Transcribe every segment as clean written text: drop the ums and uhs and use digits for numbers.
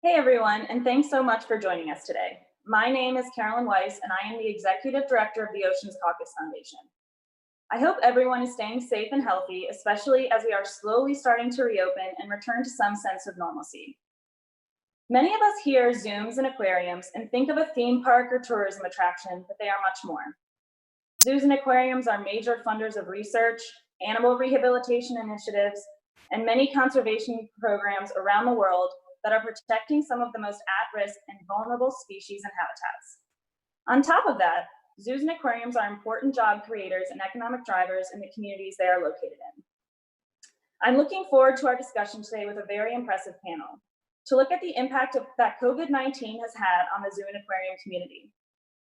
Hey everyone, and thanks so much for joining us today. My name is Carolyn Weiss, and I am the Executive Director of the Oceans Caucus Foundation. I hope everyone is staying safe and healthy, especially as we are slowly starting to reopen and return to some sense of normalcy. Many of us hear zoos and aquariums and think of a theme park or tourism attraction, but they are much more. Zoos and aquariums are major funders of research, animal rehabilitation initiatives, and many conservation programs around the world that are protecting some of the most at-risk and vulnerable species and habitats. On top of that, zoos and aquariums are important job creators and economic drivers in the communities they are located in. I'm looking forward to our discussion today with a very impressive panel to look at the impact that COVID-19 has had on the zoo and aquarium community.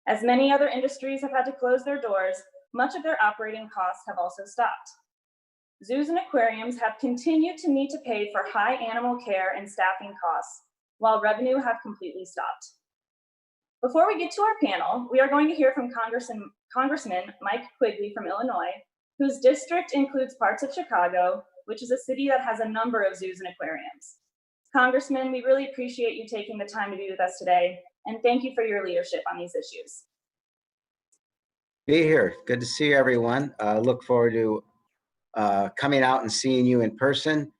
As many other industries have had to close their doors, much of their operating costs have also stopped. Zoos and aquariums have continued to need to pay for high animal care and staffing costs, while revenue have completely stopped. Before we get to our panel, we are going to hear from Congressman Mike Quigley from Illinois, whose district includes parts of Chicago, which is a city that has a number of zoos and aquariums. Congressman, we really appreciate you taking the time to be with us today, and thank you for your leadership on these issues. Be here. Good to see everyone. Look forward to coming out and seeing you in person.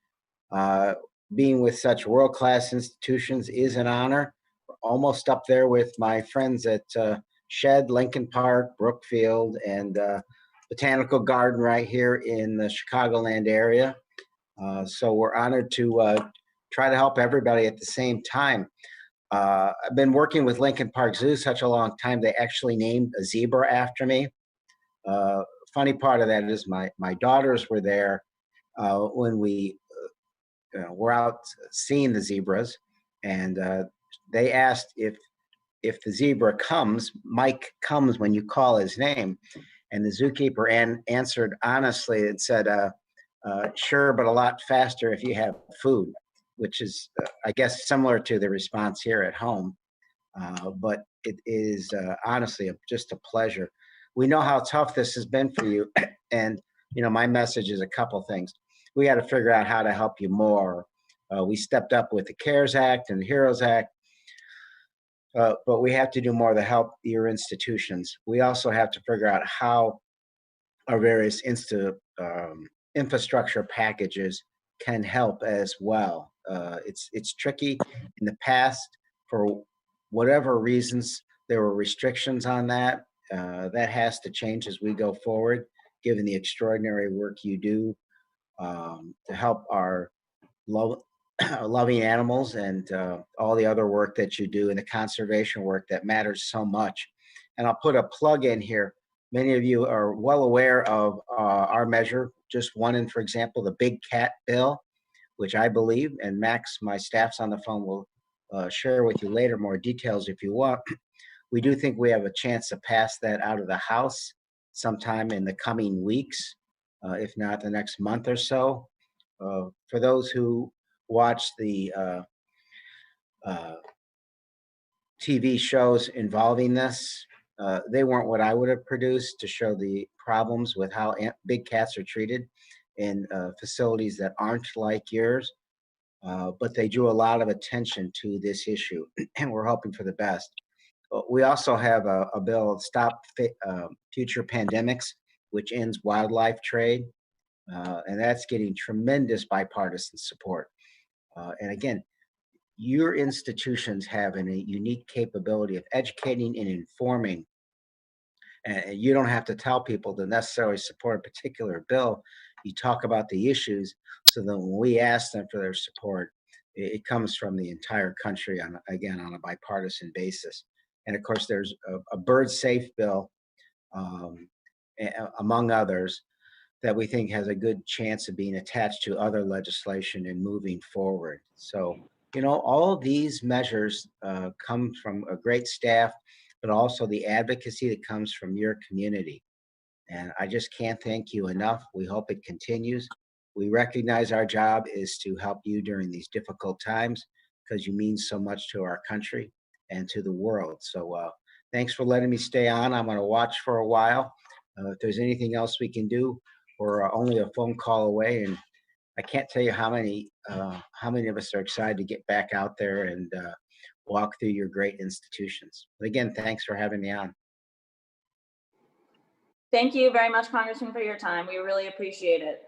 Being with such world-class institutions is an honor. We're almost up there with my friends at Shed, Lincoln Park, Brookfield, and Botanical Garden right here in the Chicagoland area. So we're honored to try to help everybody at the same time. I've been working with Lincoln Park Zoo such a long time, they actually named a zebra after me. Funny part of that is my daughters were there when we were out seeing the zebras, and they asked if the zebra comes, Mike comes when you call his name, and the zookeeper answered honestly and said, sure, but a lot faster if you have food, which is, I guess, similar to the response here at home. But it is honestly just a pleasure. We know how tough this has been for you. And, my message is a couple things. We got to figure out how to help you more. We stepped up with the CARES Act and the HEROES Act, but we have to do more to help your institutions. We also have to figure out how our various infrastructure packages can help as well. It's tricky. In the past, for whatever reasons, there were restrictions on that. That has to change as we go forward, given the extraordinary work you do to help our loving animals and all the other work that you do and the conservation work that matters so much. And I'll put a plug in here. Many of you are well aware of our measure, just one in, for example, the Big Cat Bill, which I believe, and Max, my staff's on the phone, will share with you later more details if you want. We do think we have a chance to pass that out of the House sometime in the coming weeks, if not the next month or so. For those who watch the TV shows involving this, they weren't what I would have produced to show the problems with how big cats are treated in facilities that aren't like yours. But they drew a lot of attention to this issue, and we're hoping for the best. We also have a bill, Stop Future Pandemics, which ends wildlife trade, and that's getting tremendous bipartisan support. And again, your institutions have a unique capability of educating and informing. And you don't have to tell people to necessarily support a particular bill. You talk about the issues so that when we ask them for their support, it comes from the entire country, on a bipartisan basis. And of course, there's a bird safe bill, among others, that we think has a good chance of being attached to other legislation and moving forward. So, all of these measures come from a great staff, but also the advocacy that comes from your community. And I just can't thank you enough. We hope it continues. We recognize our job is to help you during these difficult times because you mean so much to our country and to the world. So thanks for letting me stay on. I'm going to watch for a while. If there's anything else we can do, we're only a phone call away, and I can't tell you how many of us are excited to get back out there and walk through your great institutions. But again, thanks for having me on. Thank you very much, Congressman, for your time. We really appreciate it.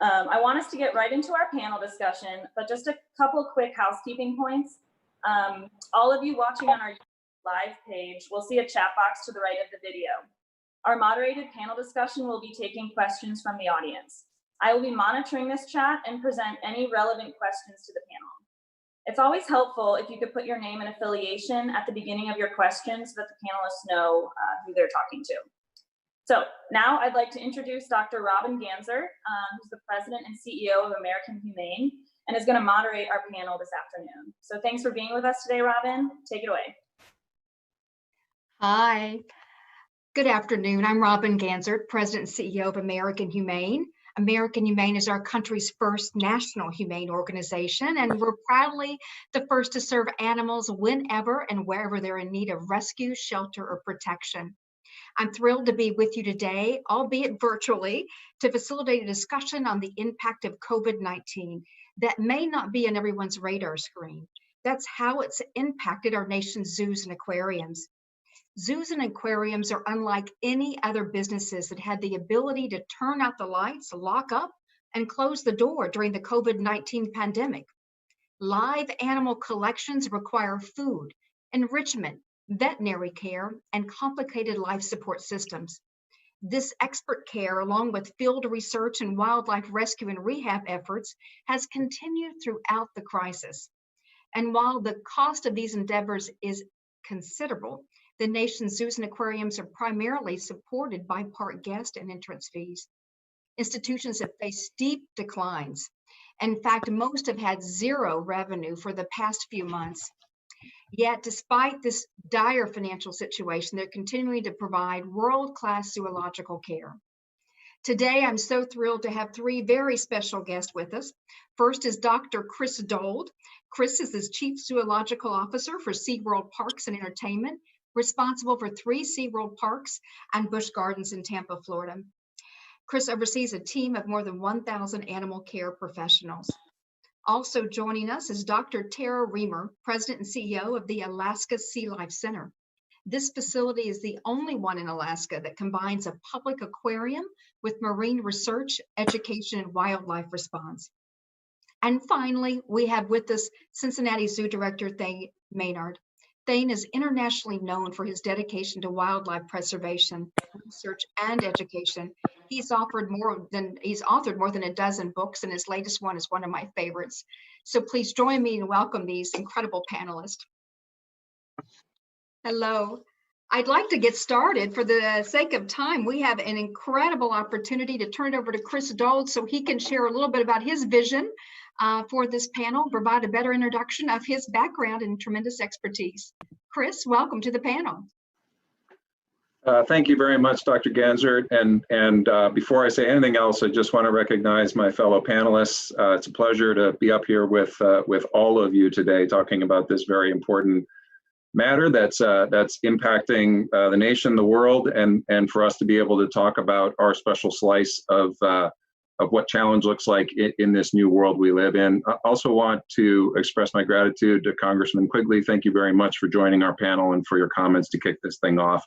I want us to get right into our panel discussion, but just a couple quick housekeeping points. All of you watching on our live page will see a chat box to the right of the video. Our moderated panel discussion will be taking questions from the audience. I will be monitoring this chat and present any relevant questions to the panel. It's always helpful if you could put your name and affiliation at the beginning of your question so that the panelists know who they're talking to. So now I'd like to introduce Dr. Robin Ganser, who's the President and CEO of American Humane, and is going to moderate our panel this afternoon. So thanks for being with us today, Robin. Take it away. Hi, good afternoon. I'm Robin Ganser, President and CEO of American Humane. American Humane is our country's first national humane organization, and we're proudly the first to serve animals whenever and wherever they're in need of rescue, shelter, or protection. I'm thrilled to be with you today, albeit virtually, to facilitate a discussion on the impact of COVID-19 that may not be on everyone's radar screen. That's how it's impacted our nation's zoos and aquariums. Zoos and aquariums are unlike any other businesses that had the ability to turn out the lights, lock up, and close the door during the COVID-19 pandemic. Live animal collections require food, enrichment, veterinary care, and complicated life support systems. This expert care, along with field research and wildlife rescue and rehab efforts, has continued throughout the crisis. And while the cost of these endeavors is considerable, the nation's zoos and aquariums are primarily supported by park guest and entrance fees. Institutions have faced steep declines. In fact, most have had zero revenue for the past few months. Yet, despite this dire financial situation, they're continuing to provide world-class zoological care. Today, I'm so thrilled to have three very special guests with us. First is Dr. Chris Dold. Chris is the Chief Zoological Officer for SeaWorld Parks and Entertainment, responsible for 3 SeaWorld parks and Busch Gardens in Tampa, Florida. Chris oversees a team of more than 1,000 animal care professionals. Also joining us is Dr. Tara Reamer, President and CEO of the Alaska Sea Life Center. This facility is the only one in Alaska that combines a public aquarium with marine research, education, and wildlife response. And finally, we have with us Cincinnati Zoo Director Thane Maynard. Thane is internationally known for his dedication to wildlife preservation, research, and education. He's authored more than a dozen books, and his latest one is one of my favorites. So please join me in welcome these incredible panelists. Hello. I'd like to get started. For the sake of time, we have an incredible opportunity to turn it over to Chris Dold so he can share a little bit about his vision for this panel, provide a better introduction of his background and tremendous expertise. Chris, welcome to the panel. Thank you very much, Dr. Ganser. And before I say anything else, I just want to recognize my fellow panelists. It's a pleasure to be up here with all of you today, talking about this very important matter that's impacting the nation, the world, and for us to be able to talk about our special slice of what challenge looks like in this new world we live in. I also want to express my gratitude to Congressman Quigley. Thank you very much for joining our panel and for your comments to kick this thing off.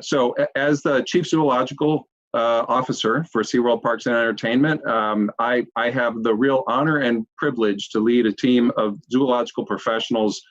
So as the Chief Zoological Officer for SeaWorld Parks and Entertainment, I have the real honor and privilege to lead a team of zoological professionals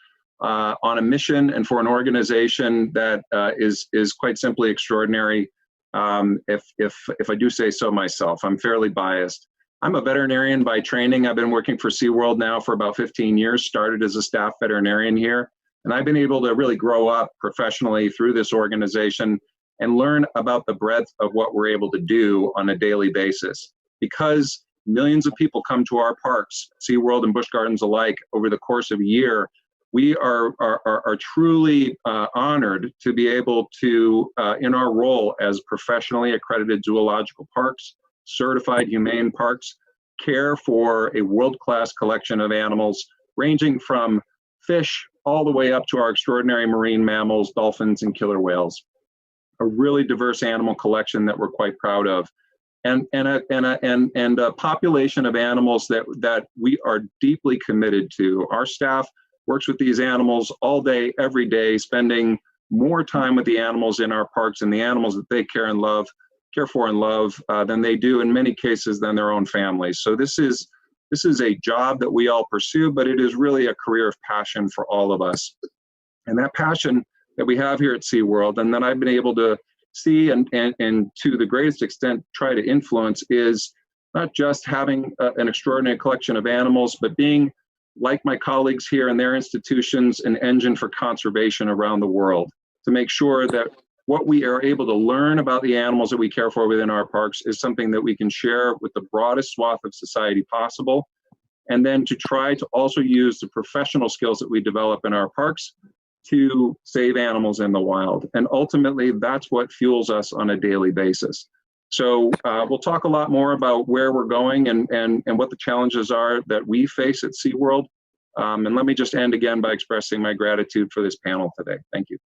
on a mission and for an organization that is quite simply extraordinary. If I do say so myself, I'm fairly biased. I'm a veterinarian by training. I've been working for SeaWorld now for about 15 years, started as a staff veterinarian here. And I've been able to really grow up professionally through this organization and learn about the breadth of what we're able to do on a daily basis. Because millions of people come to our parks, SeaWorld and Busch Gardens alike, over the course of a year, we are truly honored to be able to, in our role as professionally accredited zoological parks, certified humane parks, care for a world-class collection of animals, ranging from fish all the way up to our extraordinary marine mammals, dolphins, and killer whales. A really diverse animal collection that we're quite proud of. and a population of animals that we are deeply committed to. Our staff works with these animals all day, every day, spending more time with the animals in our parks and the animals that they care for and love than they do in many cases than their own families. So this is a job that we all pursue, but it is really a career of passion for all of us. And that passion that we have here at SeaWorld, and that I've been able to see and to the greatest extent try to influence, is not just having an extraordinary collection of animals, but being, like my colleagues here and their institutions, an engine for conservation around the world, to make sure that what we are able to learn about the animals that we care for within our parks is something that we can share with the broadest swath of society possible, and then to try to also use the professional skills that we develop in our parks to save animals in the wild. And ultimately, that's what fuels us on a daily basis. So we'll talk a lot more about where we're going and what the challenges are that we face at SeaWorld. And let me just end again by expressing my gratitude for this panel today. Thank you.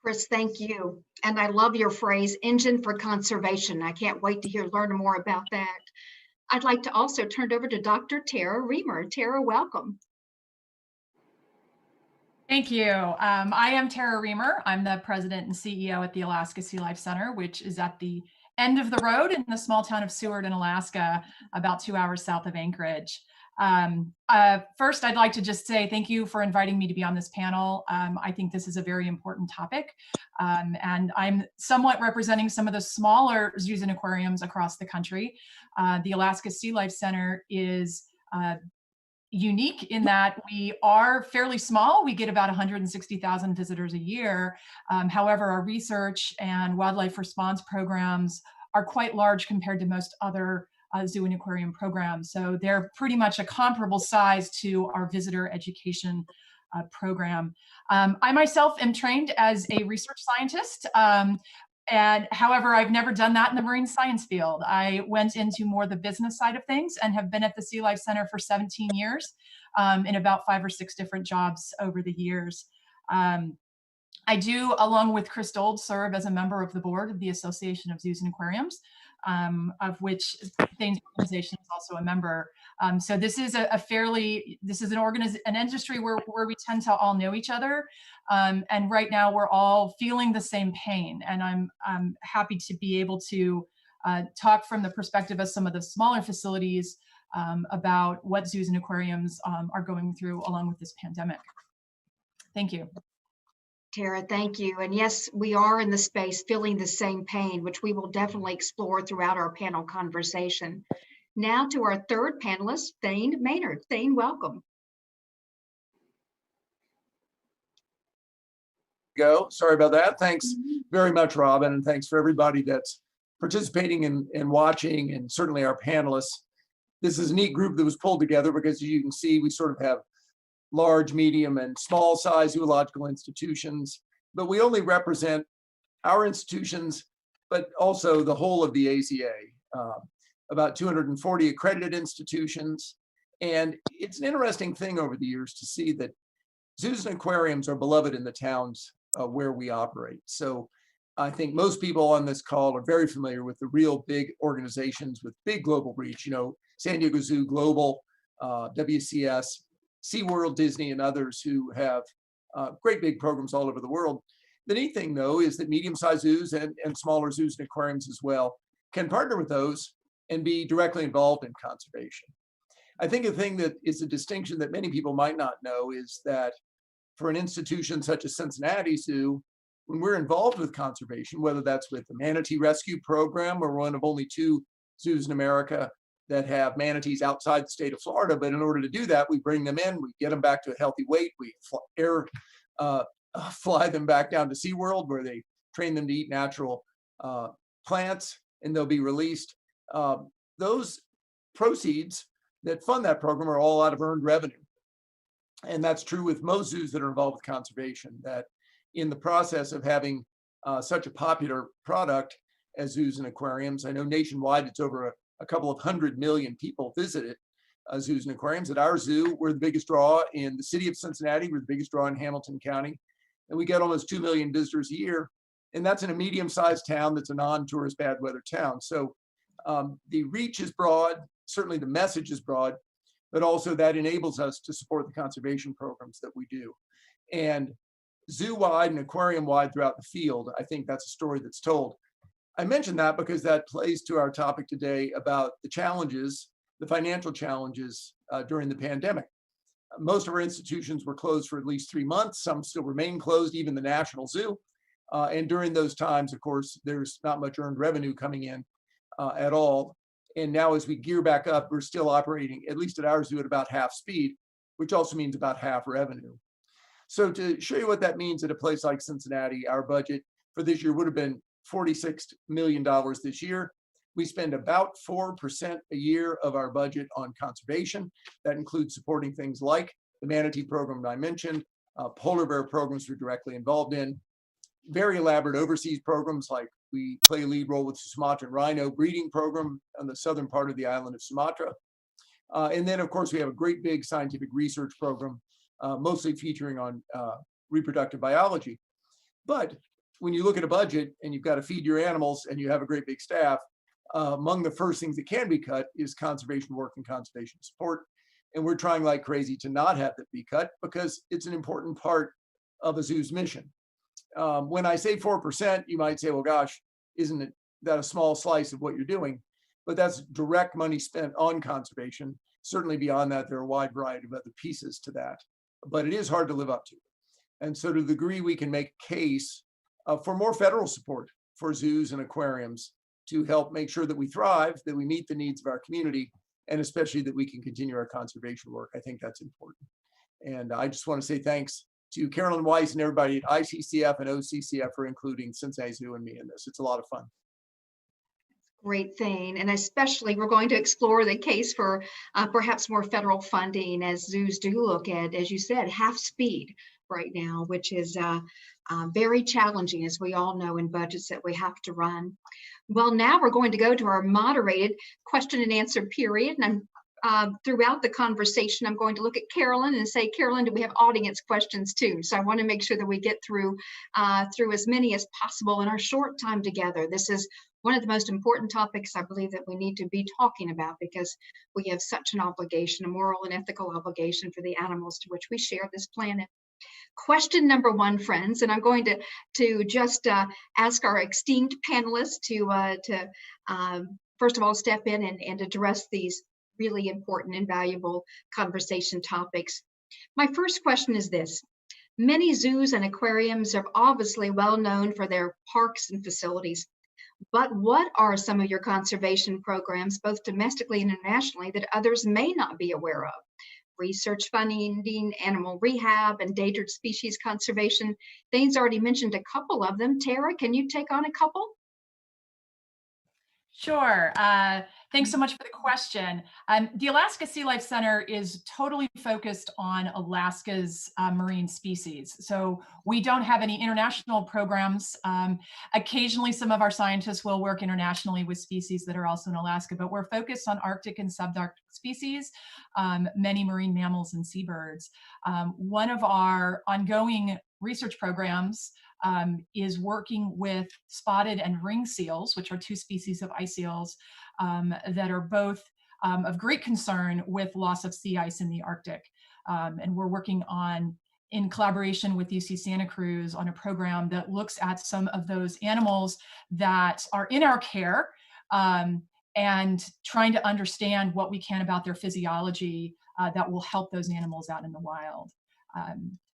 Chris, thank you. And I love your phrase, engine for conservation. I can't wait to learn more about that. I'd like to also turn it over to Dr. Tara Reamer. Tara, welcome. Thank you. I am Tara Reamer. I'm the president and CEO at the Alaska Sea Life Center, which is at the end of the road in the small town of Seward in Alaska, about 2 hours south of Anchorage. First, I'd like to just say thank you for inviting me to be on this panel. I think this is a very important topic, and I'm somewhat representing some of the smaller zoos and aquariums across the country. The Alaska Sea Life Center is unique in that we are fairly small. We get about 160,000 visitors a year. However, our research and wildlife response programs are quite large compared to most other zoo and aquarium programs. So they're pretty much a comparable size to our visitor education program. I myself am trained as a research scientist. And however, I've never done that in the marine science field. I went into more the business side of things and have been at the Sea Life Center for 17 years in about 5 or 6 different jobs over the years. I do, along with Chris Dold, serve as a member of the board of the Association of Zoos and Aquariums, of which Thane's organization is also a member. So this is an industry where we tend to all know each other. And right now we're all feeling the same pain. And I'm happy to be able to talk from the perspective of some of the smaller facilities about what zoos and aquariums are going through along with this pandemic. Thank you. Tara, thank you. And yes, we are in the space feeling the same pain, which we will definitely explore throughout our panel conversation. Now to our third panelist, Thane Maynard. Thane, welcome. Sorry about that. Thanks very much, Robin, and thanks for everybody that's participating and watching, and certainly our panelists. This is a neat group that was pulled together because, as you can see, we sort of have large, medium, and small size zoological institutions, but we only represent our institutions, but also the whole of the AZA, about 240 accredited institutions. And it's an interesting thing over the years to see that zoos and aquariums are beloved in the towns where we operate. So I think most people on this call are very familiar with the real big organizations with big global reach, San Diego Zoo Global, WCS, SeaWorld, Disney, and others who have great big programs all over the world. The neat thing, though, is that medium-sized zoos and smaller zoos and aquariums as well can partner with those and be directly involved in conservation. I think a thing that is a distinction that many people might not know is that for an institution such as Cincinnati Zoo, when we're involved with conservation, whether that's with the manatee rescue program, we're one of only 2 zoos in America that have manatees outside the state of Florida. But in order to do that, we bring them in, we get them back to a healthy weight, we fly them back down to SeaWorld where they train them to eat natural plants, and they'll be released. Those proceeds that fund that program are all out of earned revenue. And that's true with most zoos that are involved with conservation, that in the process of having such a popular product as zoos and aquariums, I know nationwide it's over a couple of 100 million people visit it, zoos and aquariums. At our zoo, we're the biggest draw in the city of Cincinnati, we're the biggest draw in Hamilton County, and we get almost 2 million visitors a year. And that's in a medium-sized town that's a non-tourist bad weather town. So The reach is broad, certainly the message is broad, but also that enables us to support the conservation programs that we do. And zoo-wide and aquarium-wide throughout the field, I think that's a story that's told. I mention that because that plays to our topic today about the challenges, the financial challenges during the pandemic. Most of our institutions were closed for at least 3 months. Some still remain closed, even the National Zoo. And during those times, of course, there's not much earned revenue coming in at all. And now as we gear back up, we're still operating, at least at our zoo, at about half speed, which also means about half revenue. So to show you what that means at a place like Cincinnati, our budget for this year would have been $46 million this year. We spend about 4% a year of our budget on conservation. That includes supporting things like the manatee program that I mentioned, polar bear programs we're directly involved in, very elaborate overseas programs like we play a lead role with the Sumatran rhino breeding program on the southern part of the island of Sumatra. And then, of course, we have a great big scientific research program, mostly featuring on reproductive biology. But when you look at a budget and you've got to feed your animals and you have a great big staff, among the first things that can be cut is conservation work and conservation support. And we're trying like crazy to not have that be cut because it's an important part of a zoo's mission. When I say 4%, you might say, well, gosh, isn't that a small slice of what you're doing? But that's direct money spent on conservation. Certainly beyond that, there are a wide variety of other pieces to that, but it is hard to live up to. And so to the degree we can make a case for more federal support for zoos and aquariums to help make sure that we thrive, that we meet the needs of our community, and especially that we can continue our conservation work, I think that's important. And I just want to say thanks to Carolyn Weiss and everybody at ICCF and OCCF for including Cincinnati Zoo and me in this. It's a lot of fun. Great thing. And especially we're going to explore the case for perhaps more federal funding as zoos do look at, as you said, half speed right now, which is very challenging, as we all know, in budgets that we have to run. Well, now we're going to go to our moderated question and answer period. And throughout the conversation, I'm going to look at Carolyn and say, Carolyn, do we have audience questions too? So I want to make sure that we get through as many as possible in our short time together. This is one of the most important topics I believe that we need to be talking about because we have such an obligation, a moral and ethical obligation for the animals to which we share this planet. Question number one, friends, and I'm going to just ask our esteemed panelists to first of all step in and address these really important and valuable conversation topics. My first question is this. Many zoos and aquariums are obviously well known for their parks and facilities. But what are some of your conservation programs, both domestically and internationally, that others may not be aware of? Research funding, animal rehab, endangered species conservation. Dane's already mentioned a couple of them. Tara, can you take on a couple? Sure. Thanks so much for the question. The Alaska Sea Life Center is totally focused on Alaska's marine species. So we don't have any international programs. Occasionally, some of our scientists will work internationally with species that are also in Alaska, but we're focused on Arctic and subarctic species, many marine mammals and seabirds. One of our ongoing research programs is working with spotted and ring seals, which are two species of ice seals that are both of great concern with loss of sea ice in the Arctic. And we're working on, in collaboration with UC Santa Cruz, on a program that looks at some of those animals that are in our care and trying to understand what we can about their physiology that will help those animals out in the wild.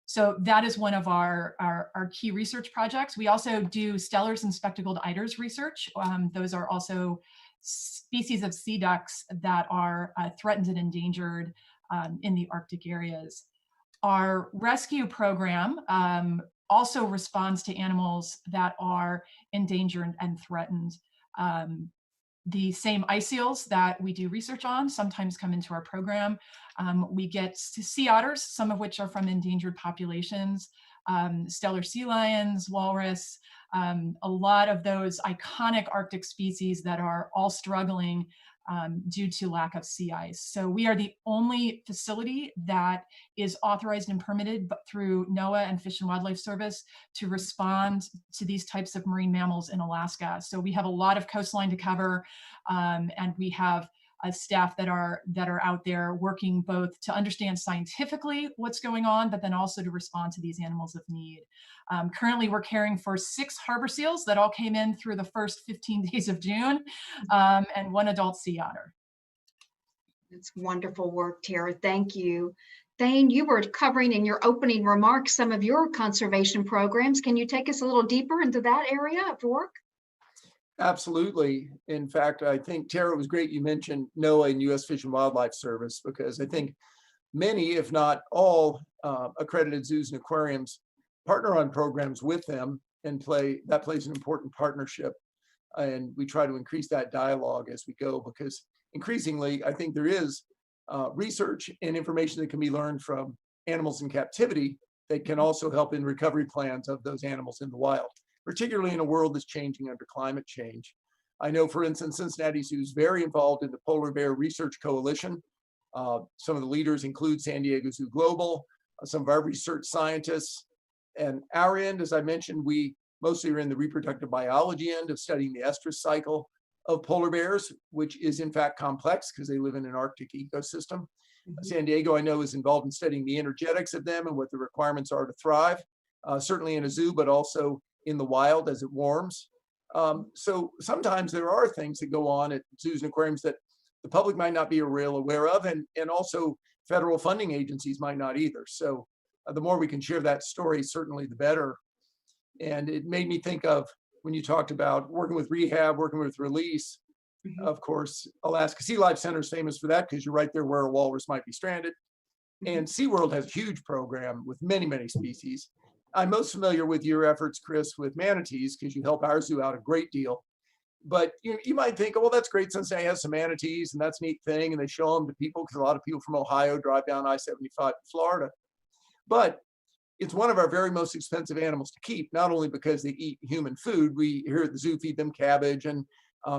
So that is one of our key research projects. We also do stellars and spectacled eiders research. Those are also species of sea ducks that are threatened and endangered in the Arctic areas. Our rescue program also responds to animals that are endangered and threatened. The same ice seals that we do research on sometimes come into our program. We get sea otters, some of which are from endangered populations, stellar sea lions, walrus, a lot of those iconic Arctic species that are all struggling due to lack of sea ice. So we are the only facility that is authorized and permitted through NOAA and Fish and Wildlife Service to respond to these types of marine mammals in Alaska. So we have a lot of coastline to cover, and we have staff that are out there working both to understand scientifically what's going on, but then also to respond to these animals of need. Currently, we're caring for 6 harbor seals that all came in through the first 15 days of June, and 1 adult sea otter. That's wonderful work, Tara. Thank you. Thane, you were covering in your opening remarks some of your conservation programs. Can you take us a little deeper into that area of work? Absolutely. In fact, I think, Tara, it was great you mentioned NOAA and U.S. Fish and Wildlife Service, because I think many, if not all, accredited zoos and aquariums partner on programs with them, and that plays an important partnership. And we try to increase that dialogue as we go, because increasingly, I think there is research and information that can be learned from animals in captivity that can also help in recovery plans of those animals in the wild, particularly in a world that's changing under climate change. I know, for instance, Cincinnati Zoo is very involved in the Polar Bear Research Coalition. Some of the leaders include San Diego Zoo Global, some of our research scientists. And our end, as I mentioned, we mostly are in the reproductive biology end of studying the estrus cycle of polar bears, which is in fact complex because they live in an Arctic ecosystem. San Diego, I know, is involved in studying the energetics of them and what the requirements are to thrive, certainly in a zoo, but also in the wild as it warms. So sometimes there are things that go on at zoos and aquariums that the public might not be real aware of, and also federal funding agencies might not either. So the more we can share that story, certainly the better. And it made me think of when you talked about working with rehab, working with release. Of course, Alaska Sea Life Center is famous for that because you're right there where a walrus might be stranded. And SeaWorld has a huge program with many, many species. I'm most familiar with your efforts, Chris, with manatees, because you help our zoo out a great deal. But you might think, oh, well, that's great, Cincinnati has some manatees, and that's a neat thing, and they show them to people because a lot of people from Ohio drive down I-75 to Florida. But it's one of our very most expensive animals to keep, not only because they eat human food. We here at the zoo feed them cabbage and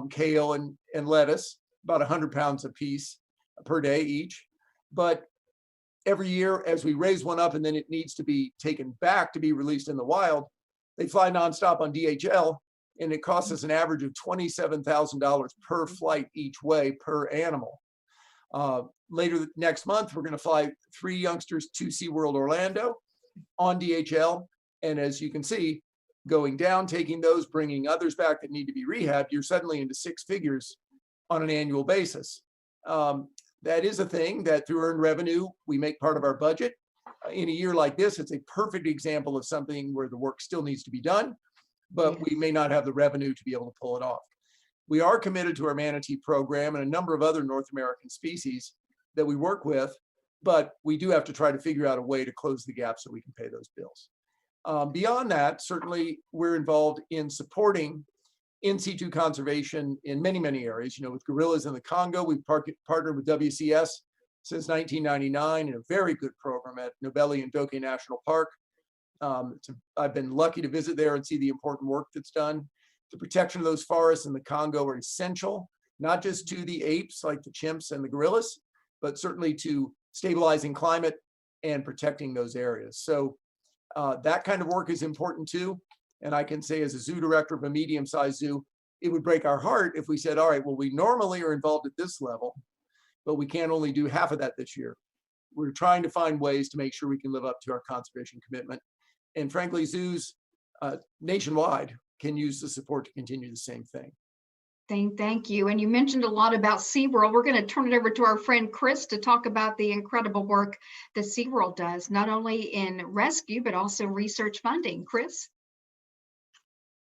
kale and lettuce, about 100 pounds a piece per day each. But every year, as we raise one up and then it needs to be taken back to be released in the wild, they fly nonstop on DHL, and it costs us an average of $27,000 per flight each way per animal. Later next month, we're going to fly 3 youngsters to SeaWorld Orlando on DHL. And as you can see, going down, taking those, bringing others back that need to be rehabbed, you're suddenly into 6 figures on an annual basis. That is a thing that through earned revenue, we make part of our budget. In a year like this, it's a perfect example of something where the work still needs to be done, but we may not have the revenue to be able to pull it off. We are committed to our manatee program and a number of other North American species that we work with, but we do have to try to figure out a way to close the gap so we can pay those bills. Beyond that, certainly we're involved in supporting in situ conservation in many, many areas. You know, with gorillas in the Congo, we've partnered with WCS since 1999 in a very good program at Nobeli and Doke National Park. I've been lucky to visit there and see the important work that's done. The protection of those forests in the Congo are essential, not just to the apes like the chimps and the gorillas, but certainly to stabilizing climate and protecting those areas. So that kind of work is important too. And I can say as a zoo director of a medium-sized zoo, it would break our heart if we said, all right, well, we normally are involved at this level, but we can't only do half of that this year. We're trying to find ways to make sure we can live up to our conservation commitment. And frankly, zoos nationwide can use the support to continue the same thing. Thank you. And you mentioned a lot about SeaWorld. We're going to turn it over to our friend Chris to talk about the incredible work that SeaWorld does, not only in rescue, but also research funding. Chris?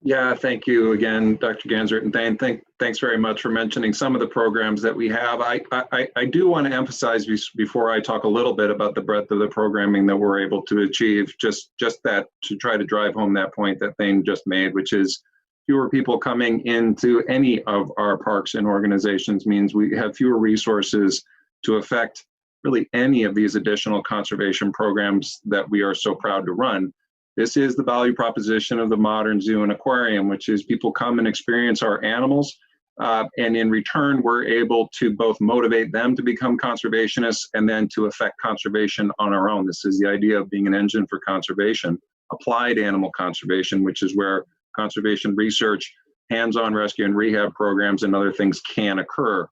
Yeah, thank you again, Dr. Ganzert, and Thane. Thanks very much for mentioning some of the programs that we have. I do want to emphasize before I talk a little bit about the breadth of the programming that we're able to achieve, just that to try to drive home that point that Thane just made, which is fewer people coming into any of our parks and organizations means we have fewer resources to affect really any of these additional conservation programs that we are so proud to run. This is the value proposition of the modern zoo and aquarium, which is people come and experience our animals, And in return, we're able to both motivate them to become conservationists and then to affect conservation on our own. This is the idea of being an engine for conservation, applied animal conservation, which is where conservation research, hands-on rescue and rehab programs and other things can occur.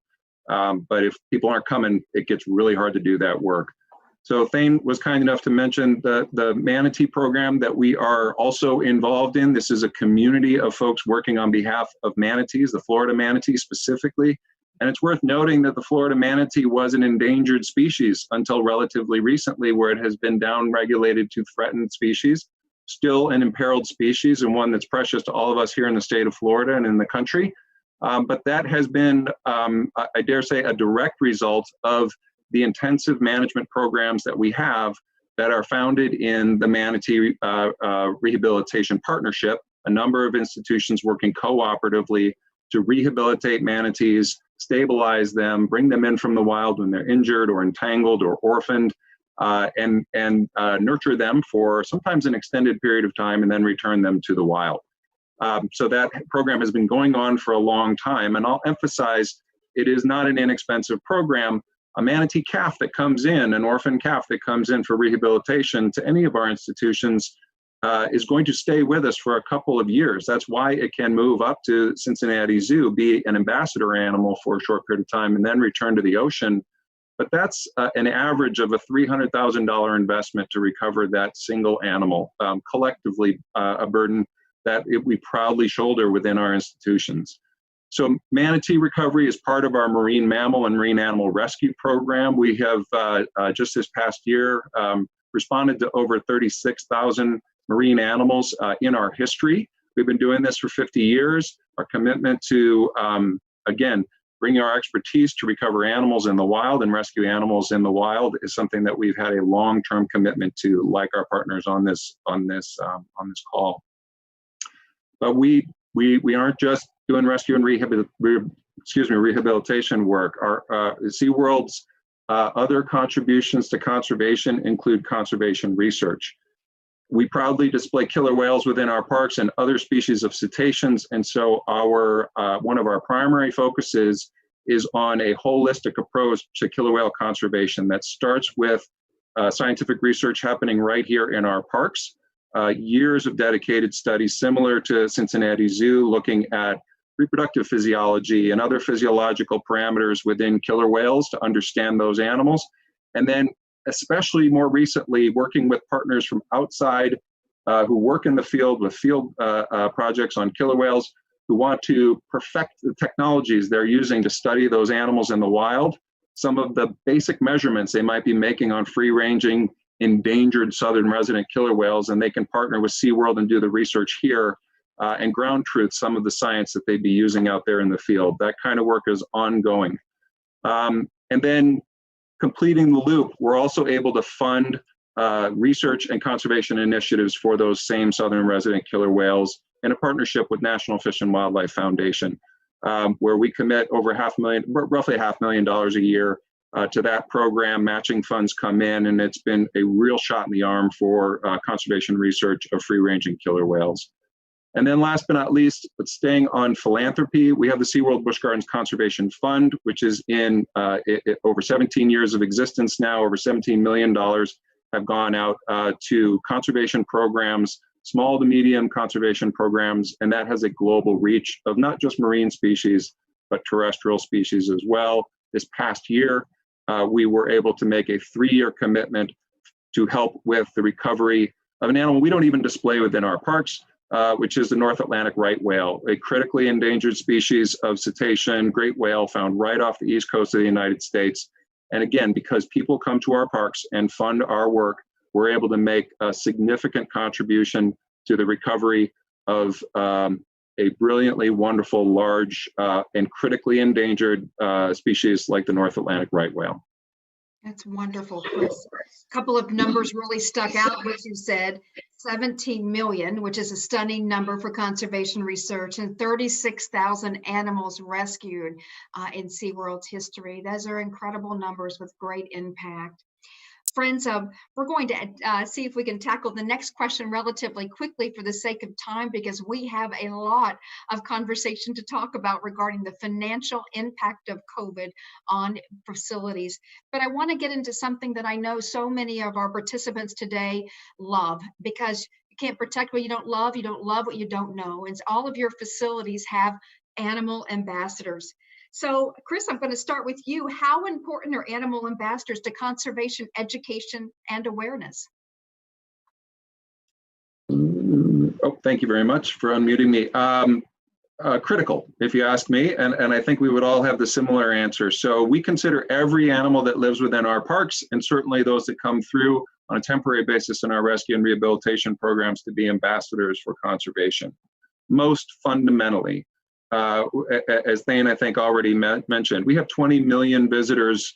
But if people aren't coming, it gets really hard to do that work. So Thane was kind enough to mention the manatee program that we are also involved in. This is a community of folks working on behalf of manatees, the Florida manatee specifically. And it's worth noting that the Florida manatee was an endangered species until relatively recently, where it has been down-regulated to threatened species, still an imperiled species and one that's precious to all of us here in the state of Florida and in the country. But that has been, I dare say, a direct result of the intensive management programs that we have that are founded in the Manatee Rehabilitation Partnership, a number of institutions working cooperatively to rehabilitate manatees, stabilize them, bring them in from the wild when they're injured or entangled or orphaned, and nurture them for sometimes an extended period of time and then return them to the wild. So that program has been going on for a long time, and I'll emphasize it is not an inexpensive program. A manatee calf that comes in, an orphan calf that comes in for rehabilitation to any of our institutions is going to stay with us for a couple of years. That's why it can move up to Cincinnati Zoo, be an ambassador animal for a short period of time, and then return to the ocean. But that's an average of a $300,000 investment to recover that single animal, collectively a burden that we proudly shoulder within our institutions. So manatee recovery is part of our marine mammal and marine animal rescue program. We have just this past year responded to over 36,000 marine animals in our history. We've been doing this for 50 years. Our commitment to, again, bringing our expertise to recover animals in the wild and rescue animals in the wild is something that we've had a long-term commitment to, like our partners on this call. But we aren't just doing rescue and rehabilitation work. Our SeaWorld's other contributions to conservation include conservation research. We proudly display killer whales within our parks and other species of cetaceans, and so our one of our primary focuses is on a holistic approach to killer whale conservation that starts with scientific research happening right here in our parks. Years of dedicated studies similar to Cincinnati Zoo, looking at reproductive physiology and other physiological parameters within killer whales to understand those animals. And then especially more recently, working with partners from outside who work in the field with field projects on killer whales, who want to perfect the technologies they're using to study those animals in the wild. Some of the basic measurements they might be making on free-ranging endangered southern resident killer whales, and they can partner with SeaWorld and do the research here and ground truth some of the science that they'd be using out there in the field. That kind of work is ongoing. And then completing the loop, we're also able to fund research and conservation initiatives for those same southern resident killer whales in a partnership with National Fish and Wildlife Foundation, where we commit over roughly $500,000 a year to that program. Matching funds come in, and it's been a real shot in the arm for conservation research of free-ranging killer whales. And then last but not least, but staying on philanthropy, we have the SeaWorld Busch Gardens Conservation Fund, which is in over 17 years of existence now. Over $17 million have gone out to conservation programs, small to medium conservation programs, and that has a global reach of not just marine species, but terrestrial species as well. This past year, we were able to make a 3-year commitment to help with the recovery of an animal we don't even display within our parks, which is the North Atlantic right whale, a critically endangered species of cetacean, great whale found right off the east coast of the United States. And again, because people come to our parks and fund our work, we're able to make a significant contribution to the recovery of a brilliantly wonderful, large, and critically endangered species like the North Atlantic right whale. That's wonderful, Chris. A couple of numbers really stuck out, which you said, 17 million, which is a stunning number for conservation research, and 36,000 animals rescued in SeaWorld's history. Those are incredible numbers with great impact. Friends, we're going to see if we can tackle the next question relatively quickly for the sake of time, because we have a lot of conversation to talk about regarding the financial impact of COVID on facilities. But I want to get into something that I know so many of our participants today love, because you can't protect what you don't love what you don't know. And all of your facilities have animal ambassadors. So, Chris, I'm going to start with you. How important are animal ambassadors to conservation education and awareness? Oh, thank you very much for unmuting me. Critical, if you ask me, and I think we would all have the similar answer. So we consider every animal that lives within our parks, and certainly those that come through on a temporary basis in our rescue and rehabilitation programs, to be ambassadors for conservation. Most fundamentally, as Thane, I think, already mentioned, we have 20 million visitors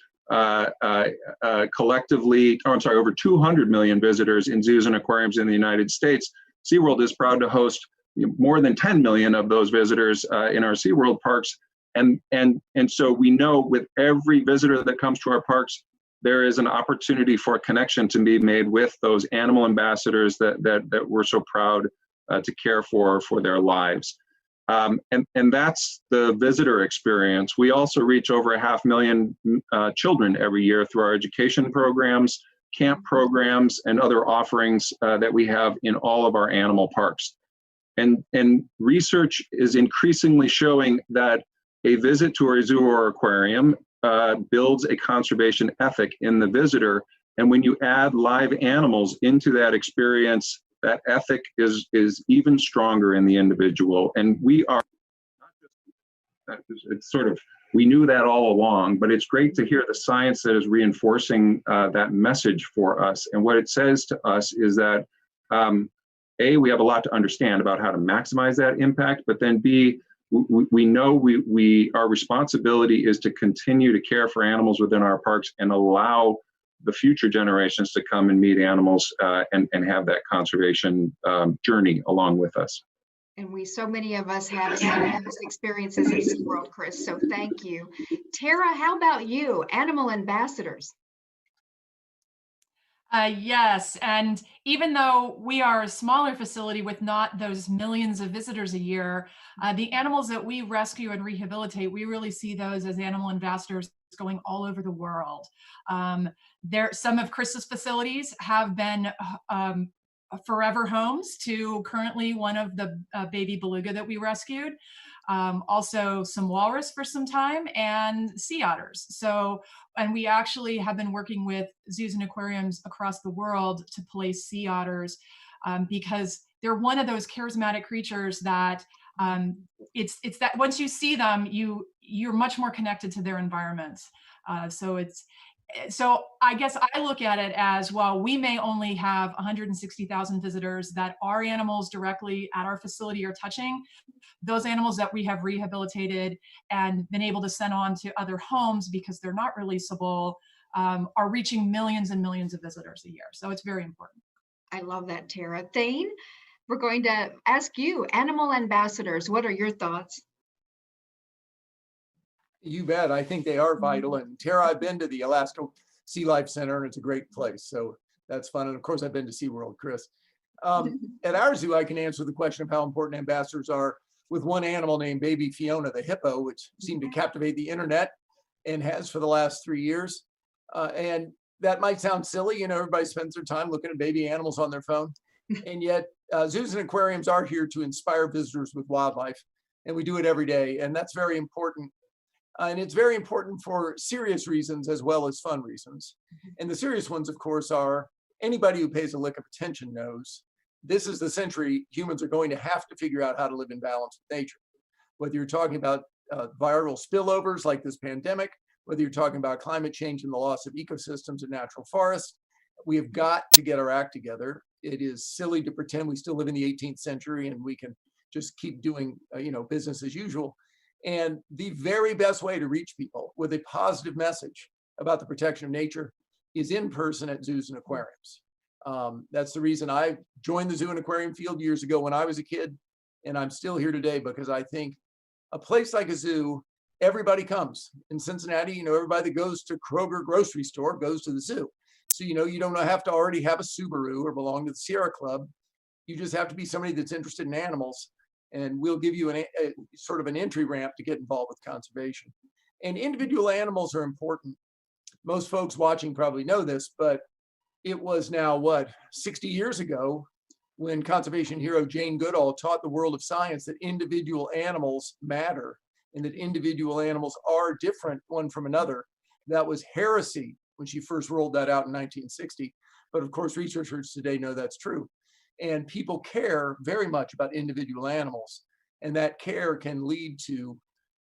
collectively, over 200 million visitors in zoos and aquariums in the United States. SeaWorld is proud to host more than 10 million of those visitors in our SeaWorld parks. And so we know with every visitor that comes to our parks, there is an opportunity for a connection to be made with those animal ambassadors that we're so proud to care for their lives. And that's the visitor experience. We also reach over 500,000 children every year through our education programs, camp programs, and other offerings that we have in all of our animal parks. And research is increasingly showing that a visit to a zoo or aquarium builds a conservation ethic in the visitor. And when you add live animals into that experience, that ethic is even stronger in the individual. And we are not just, it's sort of, we knew that all along, but it's great to hear the science that is reinforcing that message for us. And what it says to us is that, A, we have a lot to understand about how to maximize that impact, but then B, we know our responsibility is to continue to care for animals within our parks and allow the future generations to come and meet animals and have that conservation journey along with us. And so many of us have those experiences at SeaWorld, Chris, so thank you. Tara, how about you? Animal ambassadors. Yes, and even though we are a smaller facility with not those millions of visitors a year, the animals that we rescue and rehabilitate, we really see those as animal ambassadors going all over the world. Some of Chris's facilities have been forever homes to currently one of the baby beluga that we rescued. Also some walrus for some time, and sea otters. So, and we actually have been working with zoos and aquariums across the world to place sea otters because they're one of those charismatic creatures that it's that once you see them, you're much more connected to their environment. So I guess I look at it as, well, we may only have 160,000 visitors that our animals directly at our facility are touching. Those animals that we have rehabilitated and been able to send on to other homes because they're not releasable are reaching millions and millions of visitors a year. So it's very important. I love that, Tara. Thane, we're going to ask you, animal ambassadors, what are your thoughts? You bet. I think they are vital. And Tara, I've been to the Alaska Sea Life Center, and it's a great place. So that's fun. And of course, I've been to SeaWorld, Chris. At our zoo, I can answer the question of how important ambassadors are with one animal named Baby Fiona, the hippo, which seemed to captivate the internet and has for the last 3 years. And that might sound silly. You know, everybody spends their time looking at baby animals on their phone. And yet zoos and aquariums are here to inspire visitors with wildlife. And we do it every day. And that's very important. And it's very important for serious reasons as well as fun reasons. And the serious ones, of course, are anybody who pays a lick of attention knows this is the century humans are going to have to figure out how to live in balance with nature. Whether you're talking about viral spillovers like this pandemic, whether you're talking about climate change and the loss of ecosystems and natural forests, we have got to get our act together. It is silly to pretend we still live in the 18th century and we can just keep doing business as usual. And the very best way to reach people with a positive message about the protection of nature is in person at zoos and aquariums. That's the reason I joined the zoo and aquarium field years ago when I was a kid, and I'm still here today because I think a place like a zoo, everybody comes. In Cincinnati, everybody that goes to Kroger grocery store goes to the zoo. So, you know, you don't have to already have a Subaru or belong to the Sierra Club. You just have to be somebody that's interested in animals, and we'll give you a sort of an entry ramp to get involved with conservation. And individual animals are important. Most folks watching probably know this, but it was now, what, 60 years ago when conservation hero Jane Goodall taught the world of science that individual animals matter and that individual animals are different one from another. That was heresy when she first rolled that out in 1960. But of course, researchers today know that's true. And people care very much about individual animals. And that care can lead to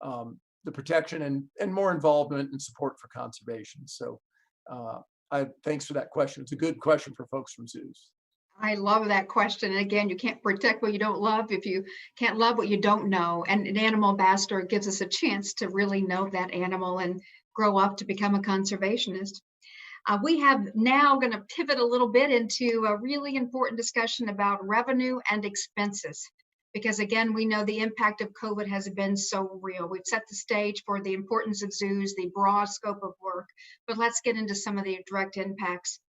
the protection and more involvement and support for conservation. So thanks for that question. It's a good question for folks from zoos. I love that question. And again, you can't protect what you don't love if you can't love what you don't know. And an animal ambassador gives us a chance to really know that animal and grow up to become a conservationist. We have now going to pivot a little bit into a really important discussion about revenue and expenses. Because again, we know the impact of COVID has been so real. We've set the stage for the importance of zoos, the broad scope of work, but let's get into some of the direct impacts.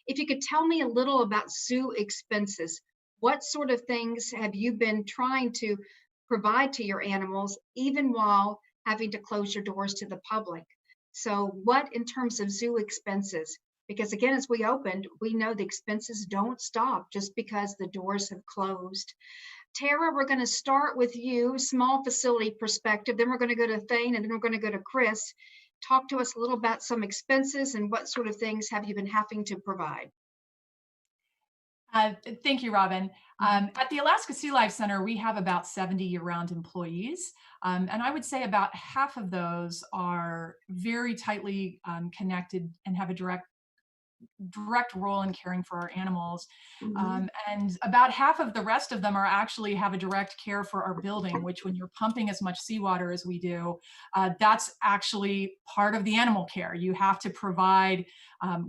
If you could tell me a little about zoo expenses, what sort of things have you been trying to provide to your animals, even while having to close your doors to the public? So what in terms of zoo expenses? Because again, as we opened, we know the expenses don't stop just because the doors have closed. Tara, we're going to start with you, small facility perspective, then we're going to go to Thane, and then we're going to go to Chris. Talk to us a little about some expenses and what sort of things have you been having to provide? Thank you, Robin. At the Alaska Sea Life Center, we have about 70 year-round employees. And I would say about half of those are very tightly connected and have a direct role in caring for our animals. And about half of the rest of them are actually have a direct care for our building, which when you're pumping as much seawater as we do, that's actually part of the animal care. You have to provide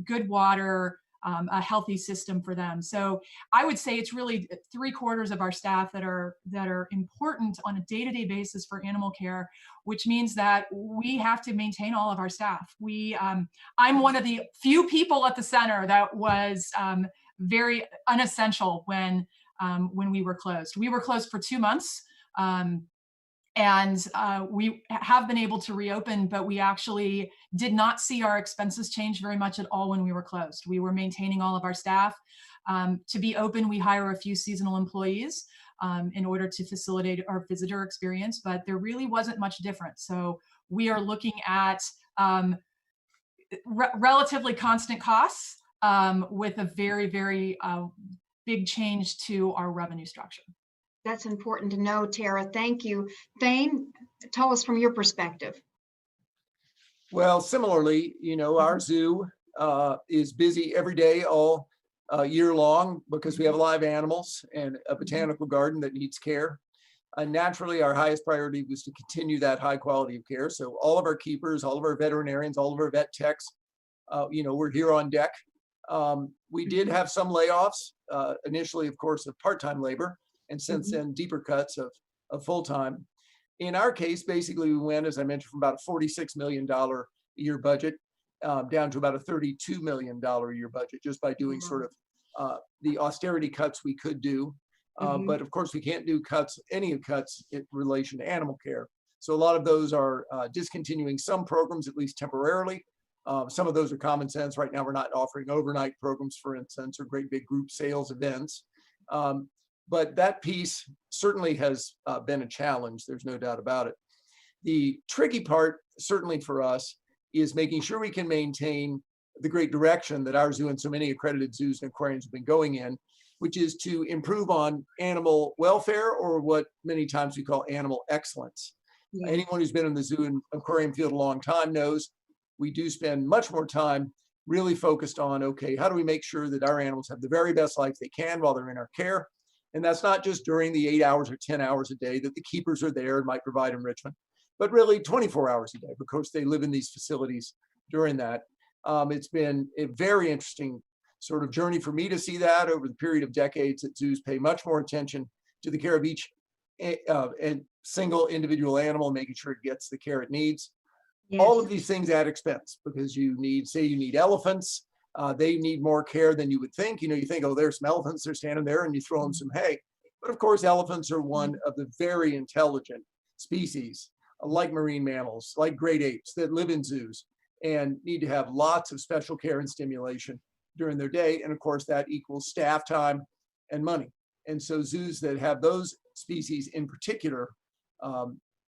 good water, a healthy system for them. So I would say it's really 3/4 of our staff that are important on a day-to-day basis for animal care, which means that we have to maintain all of our staff. I'm one of the few people at the center that was very unessential when we were closed. We were closed for 2 months. And we have been able to reopen, but we actually did not see our expenses change very much at all when we were closed. We were maintaining all of our staff. To be open, we hire a few seasonal employees in order to facilitate our visitor experience, but there really wasn't much difference. So we are looking at relatively constant costs with a very, very big change to our revenue structure. That's important to know, Tara. Thank you. Thane, tell us from your perspective. Well, similarly, you know, our zoo is busy every day, all year long, because we have live animals and a botanical garden that needs care. Naturally, our highest priority was to continue that high quality of care. So all of our keepers, all of our veterinarians, all of our vet techs, you know, we're here on deck. We did have some layoffs, initially, of course, of part-time labor, and since then, deeper cuts of full-time. In our case, basically, we went, as I mentioned, from about a $46 million a year budget down to about a $32 million a year budget, just by doing sort of the austerity cuts we could do. But of course, we can't do any cuts in relation to animal care. So a lot of those are discontinuing some programs, at least temporarily. Some of those are common sense. Right now, we're not offering overnight programs, for instance, or great big group sales events. But that piece certainly has been a challenge. There's no doubt about it. The tricky part, certainly for us, is making sure we can maintain the great direction that our zoo and so many accredited zoos and aquariums have been going in, which is to improve on animal welfare, or what many times we call animal excellence. Yeah. Anyone who's been in the zoo and aquarium field a long time knows we do spend much more time really focused on, okay, how do we make sure that our animals have the very best life they can while they're in our care? And that's not just during the 8 hours or 10 hours a day that the keepers are there and might provide enrichment, but really 24 hours a day, because they live in these facilities during that. It's been a very interesting sort of journey for me to see that over the period of decades that zoos pay much more attention to the care of each single individual animal, making sure it gets the care it needs. Yes. All of these things add expense, because you need, say you need elephants, They need more care than you would think. You think, oh, there's some elephants, they're standing there, and you throw them some hay. But of course, elephants are one of the very intelligent species, like marine mammals, like great apes, that live in zoos and need to have lots of special care and stimulation during their day. And of course, that equals staff time and money. And so zoos that have those species in particular,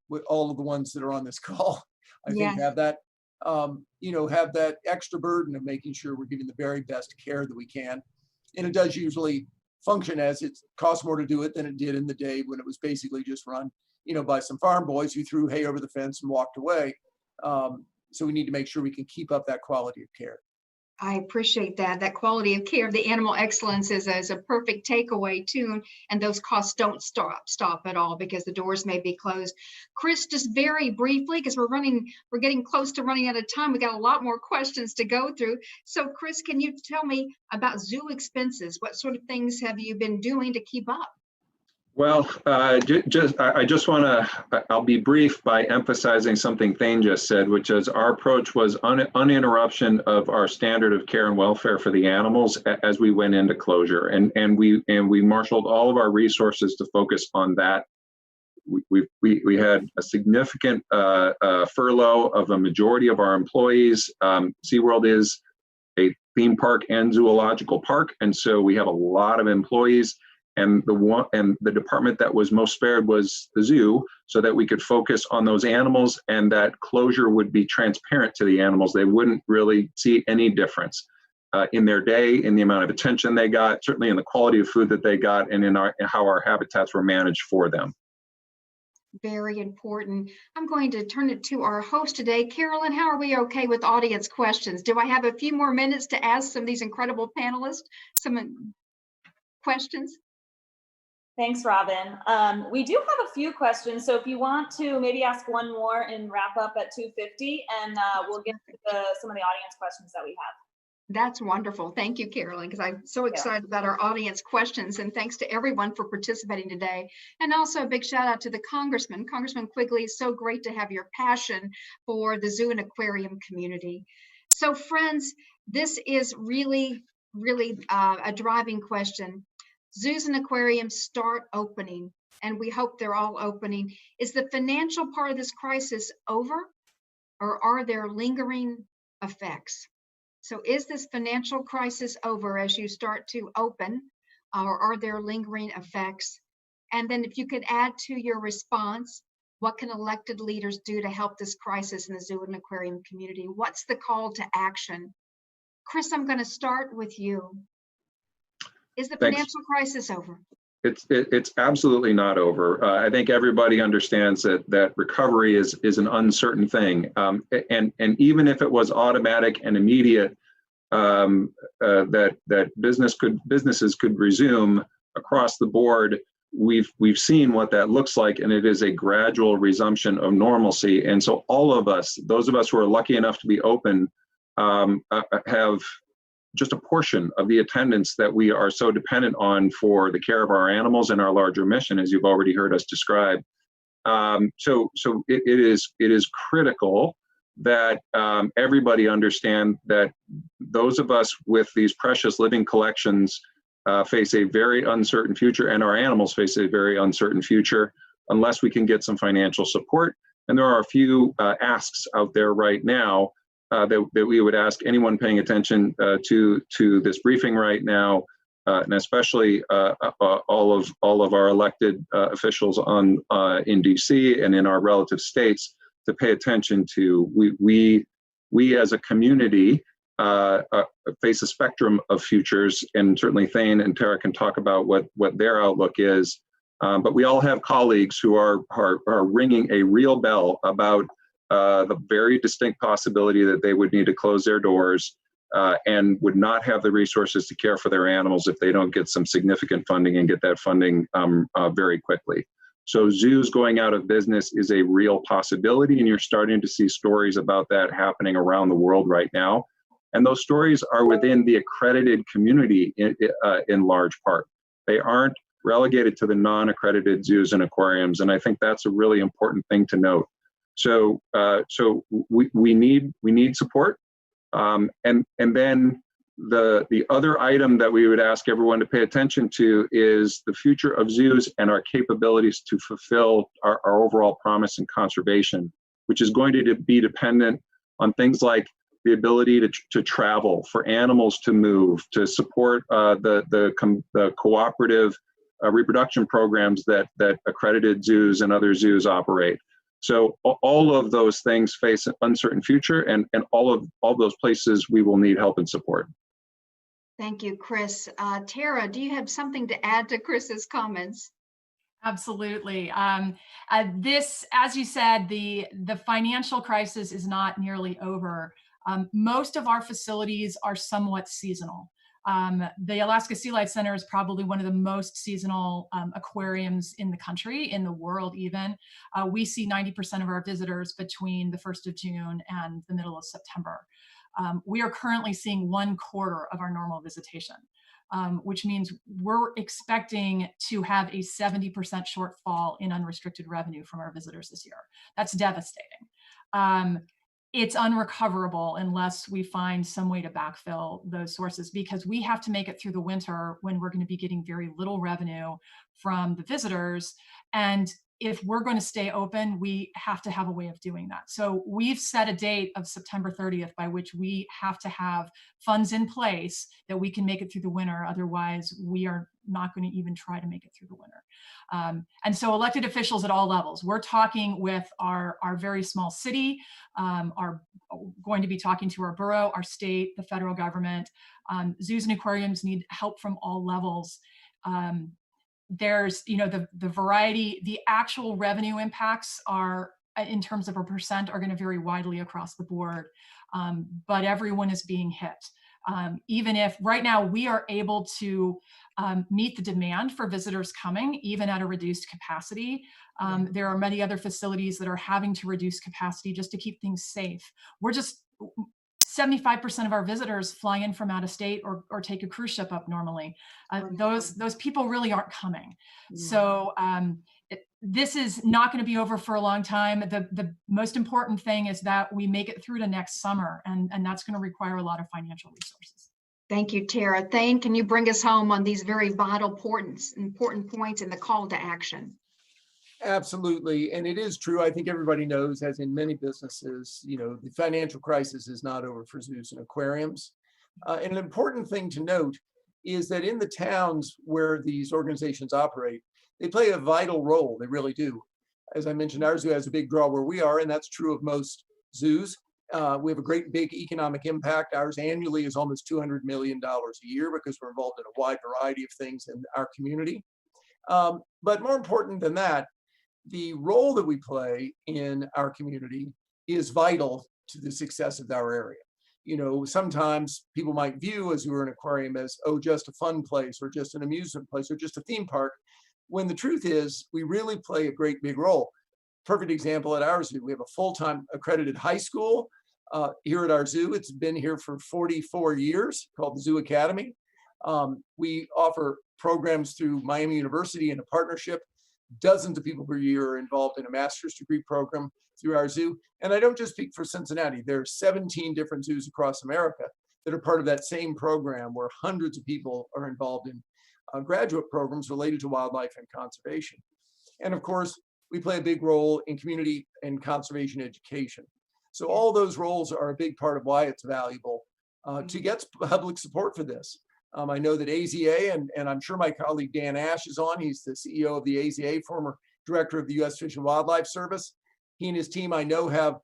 with all of the ones that are on this call, I think have that, have that extra burden of making sure we're giving the very best care that we can. And it does usually function as it costs more to do it than it did in the day when it was basically just run, by some farm boys who threw hay over the fence and walked away. So we need to make sure we can keep up that quality of care. I appreciate that quality of care. The animal excellence is a perfect takeaway too, and those costs don't stop at all because the doors may be closed. Chris, just very briefly, because we're getting close to running out of time. We got a lot more questions to go through. So Chris, can you tell me about zoo expenses? What sort of things have you been doing to keep up? Well, I just want to, I'll be brief by emphasizing something Thane just said, which is our approach was uninterruption of our standard of care and welfare for the animals as we went into closure. And we marshaled all of our resources to focus on that. We had a significant furlough of a majority of our employees. SeaWorld is a theme park and zoological park, and so we have a lot of employees. And the department that was most spared was the zoo, so that we could focus on those animals, and that closure would be transparent to the animals. They wouldn't really see any difference in their day, in the amount of attention they got, certainly in the quality of food that they got, and in how our habitats were managed for them. Very important. I'm going to turn it to our host today. Carolyn, how are we okay with audience questions? Do I have a few more minutes to ask some of these incredible panelists some questions? Thanks, Robin. We do have a few questions, so if you want to maybe ask one more and wrap up at 2:50, and we'll get to some of the audience questions that we have. That's wonderful. Thank you, Carolyn, because I'm so excited about our audience questions, and thanks to everyone for participating today. And also a big shout out to the Congressman. Congressman Quigley, so great to have your passion for the zoo and aquarium community. So friends, this is really, really a driving question. Zoos and aquariums start opening, and we hope they're all opening. Is the financial part of this crisis over, or are there lingering effects? So is this financial crisis over as you start to open, or are there lingering effects? And then if you could add to your response, what can elected leaders do to help this crisis in the zoo and aquarium community? What's the call to action? Chris, I'm going to start with you. Is the financial crisis over? It's absolutely not over. I think everybody understands that recovery is an uncertain thing, and even if it was automatic and immediate, that businesses could resume across the board. We've seen what that looks like, and it is a gradual resumption of normalcy. And so all of us, those of us who are lucky enough to be open, have just a portion of the attendance that we are so dependent on for the care of our animals and our larger mission, as you've already heard us describe. So it is critical that everybody understand that those of us with these precious living collections face a very uncertain future, and our animals face a very uncertain future unless we can get some financial support. And there are a few asks out there right now that we would ask anyone paying attention to this briefing right now, and especially all of our elected officials in DC and in our relative states, to pay attention to. We as a community face a spectrum of futures, and certainly Thane and Tara can talk about what their outlook is. But we all have colleagues who are ringing a real bell about the very distinct possibility that they would need to close their doors and would not have the resources to care for their animals if they don't get some significant funding, and get that funding very quickly. So zoos going out of business is a real possibility, and you're starting to see stories about that happening around the world right now. And those stories are within the accredited community in large part. They aren't relegated to the non-accredited zoos and aquariums, and I think that's a really important thing to note. So we need support, and then The other item that we would ask everyone to pay attention to is the future of zoos and our capabilities to fulfill our overall promise in conservation, which is going to be dependent on things like the ability to travel, for animals to move, to support the cooperative reproduction programs that accredited zoos and other zoos operate. So all of those things face an uncertain future, and all those places we will need help and support. Thank you, Chris. Tara, do you have something to add to Chris's comments? Absolutely. This, as you said, the financial crisis is not nearly over. Most of our facilities are somewhat seasonal. The Alaska Sea Life Center is probably one of the most seasonal aquariums in the country, in the world even. We see 90% of our visitors between the 1st of June and the middle of September. We are currently seeing 1/4 of our normal visitation, which means we're expecting to have a 70% shortfall in unrestricted revenue from our visitors this year. That's devastating. It's unrecoverable unless we find some way to backfill those sources, because we have to make it through the winter when we're going to be getting very little revenue from the visitors. And if we're going to stay open, we have to have a way of doing that. So we've set a date of September 30th by which we have to have funds in place that we can make it through the winter. Otherwise, we are not going to even try to make it through the winter. And so elected officials at all levels, we're talking with our very small city, are going to be talking to our borough, our state, the federal government. Zoos and aquariums need help from all levels. There's, the variety, the actual revenue impacts are, in terms of a percent, are going to vary widely across the board, but everyone is being hit. Even if right now we are able to meet the demand for visitors coming, even at a reduced capacity, there are many other facilities that are having to reduce capacity just to keep things safe. We're just 75% of our visitors fly in from out of state or take a cruise ship up normally. Those people really aren't coming. So this is not going to be over for a long time. The most important thing is that we make it through to next summer, and that's going to require a lot of financial resources. Thank you, Tara. Thane, can you bring us home on these very vital, important points and the call to action? Absolutely. And it is true. I think everybody knows, as in many businesses, the financial crisis is not over for zoos and aquariums. And an important thing to note is that in the towns where these organizations operate, they play a vital role. They really do. As I mentioned, our zoo has a big draw where we are, and that's true of most zoos. We have a great big economic impact. Ours annually is almost $200 million a year because we're involved in a wide variety of things in our community. But more important than that, the role that we play in our community is vital to the success of our area. Sometimes people might view a zoo or an aquarium as, just a fun place or just an amusement place or just a theme park, when the truth is we really play a great big role. Perfect example at our zoo, we have a full-time accredited high school here at our zoo. It's been here for 44 years, called the Zoo Academy. We offer programs through Miami University in a partnership. Dozens of people per year are involved in a master's degree program through our zoo. And I don't just speak for Cincinnati. There are 17 different zoos across America that are part of that same program, where hundreds of people are involved in graduate programs related to wildlife and conservation. And of course, we play a big role in community and conservation education. So all those roles are a big part of why it's valuable to get public support for this. I know that AZA, and I'm sure my colleague Dan Ash is on. He's the CEO of the AZA, former director of the U.S. Fish and Wildlife Service. He and his team, I know, have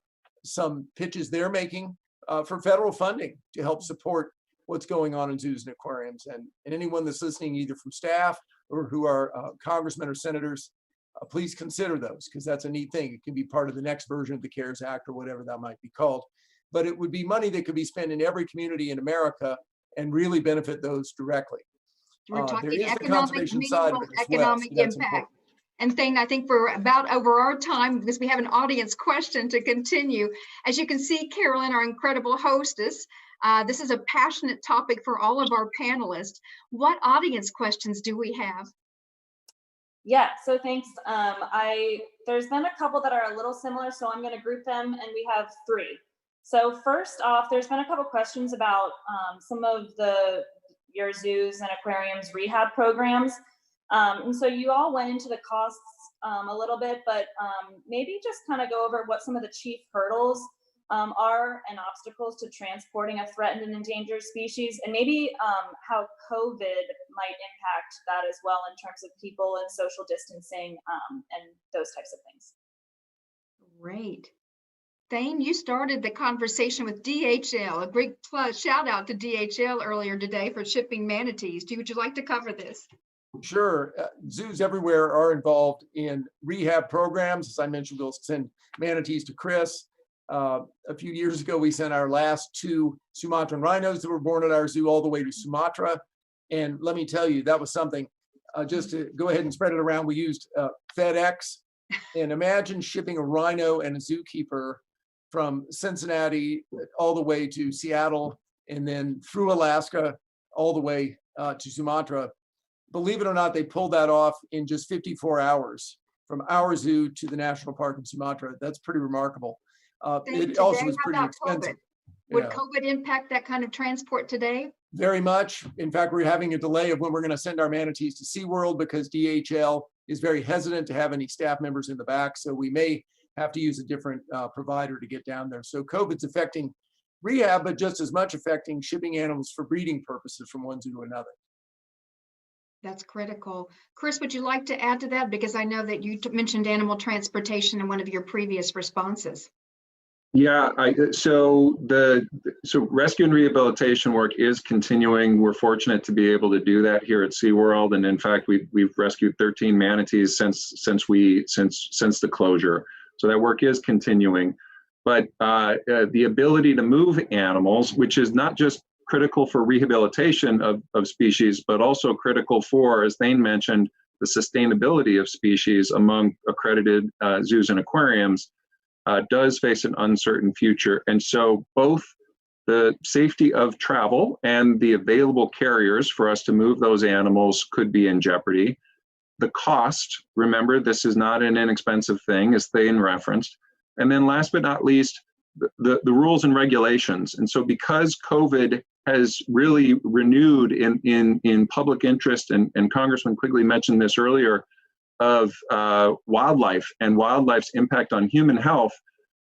some pitches they're making for federal funding to help support what's going on in zoos and aquariums. And anyone that's listening, either from staff or who are congressmen or senators, please consider those, because that's a neat thing. It can be part of the next version of the CARES Act or whatever that might be called. But it would be money that could be spent in every community in America and really benefit those directly. We're talking there is the economic, conservation side of it as well, economic so that's impact. important. And Thane, I think we're about over our time because we have an audience question to continue. As you can see, Carolyn, our incredible hostess, this is a passionate topic for all of our panelists. What audience questions do we have? Yeah, so thanks. There's been a couple that are a little similar, so I'm going to group them, and we have 3. So first off, there's been a couple questions about some of your zoos and aquariums rehab programs. And so you all went into the costs a little bit, but maybe just kind of go over what some of the chief hurdles are and obstacles to transporting a threatened and endangered species, and maybe how COVID might impact that as well in terms of people and social distancing and those types of things. Great. Thane, you started the conversation with DHL. A big shout out to DHL earlier today for shipping manatees. Would you like to cover this? Sure. Zoos everywhere are involved in rehab programs. As I mentioned, we'll send manatees to Chris. A few years ago, we sent our last 2 Sumatran rhinos that were born at our zoo all the way to Sumatra. And let me tell you, that was something, just to go ahead and spread it around, we used FedEx. And imagine shipping a rhino and a zookeeper from Cincinnati all the way to Seattle and then through Alaska all the way to Sumatra. Believe it or not, they pulled that off in just 54 hours from our zoo to the national park in Sumatra. That's pretty remarkable. It also was pretty expensive. Would COVID impact that kind of transport today? Very much. In fact, we're having a delay of when we're going to send our manatees to SeaWorld because DHL is very hesitant to have any staff members in the back. So we may have to use a different provider to get down there. So COVID's affecting rehab, but just as much affecting shipping animals for breeding purposes from one zoo to another. That's critical. Chris, would you like to add to that? Because I know that you mentioned animal transportation in one of your previous responses. Yeah, so rescue and rehabilitation work is continuing. We're fortunate to be able to do that here at SeaWorld, and in fact, we've rescued 13 manatees since the closure. So that work is continuing. But the ability to move animals, which is not just critical for rehabilitation of species, but also critical for, as Thane mentioned, the sustainability of species among accredited zoos and aquariums, does face an uncertain future. And so both the safety of travel and the available carriers for us to move those animals could be in jeopardy. The cost, remember, this is not an inexpensive thing, as Thane referenced. And then last but not least, the rules and regulations. And so because COVID has really renewed in public interest, and Congressman Quigley mentioned this earlier, of wildlife and wildlife's impact on human health,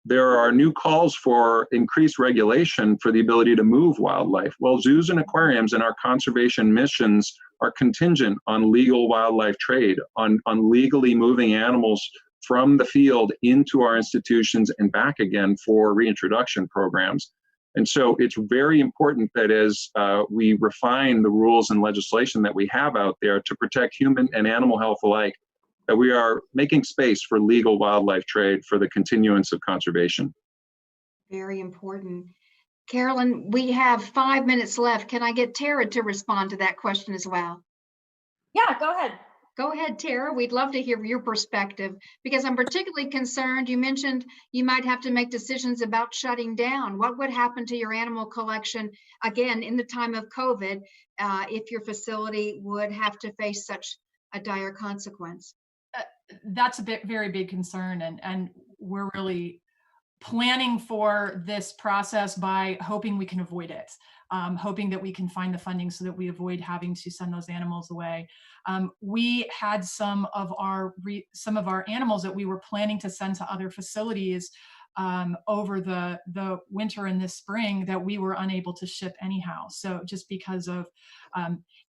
there are new calls for increased regulation for the ability to move wildlife. Well, zoos and aquariums and our conservation missions are contingent on legal wildlife trade, on legally moving animals from the field into our institutions and back again for reintroduction programs. And so it's very important that as we refine the rules and legislation that we have out there to protect human and animal health alike, that we are making space for legal wildlife trade for the continuance of conservation. Very important. Carolyn, we have 5 minutes left. Can I get Tara to respond to that question as well? Yeah, go ahead. Go ahead, Tara. We'd love to hear your perspective because I'm particularly concerned. You mentioned you might have to make decisions about shutting down. What would happen to your animal collection, again, in the time of COVID, if your facility would have to face such a dire consequence? That's a very big concern, and we're really planning for this process by hoping we can avoid it, hoping that we can find the funding so that we avoid having to send those animals away. We had some of our animals that we were planning to send to other facilities over the winter and this spring that we were unable to ship anyhow. So just because of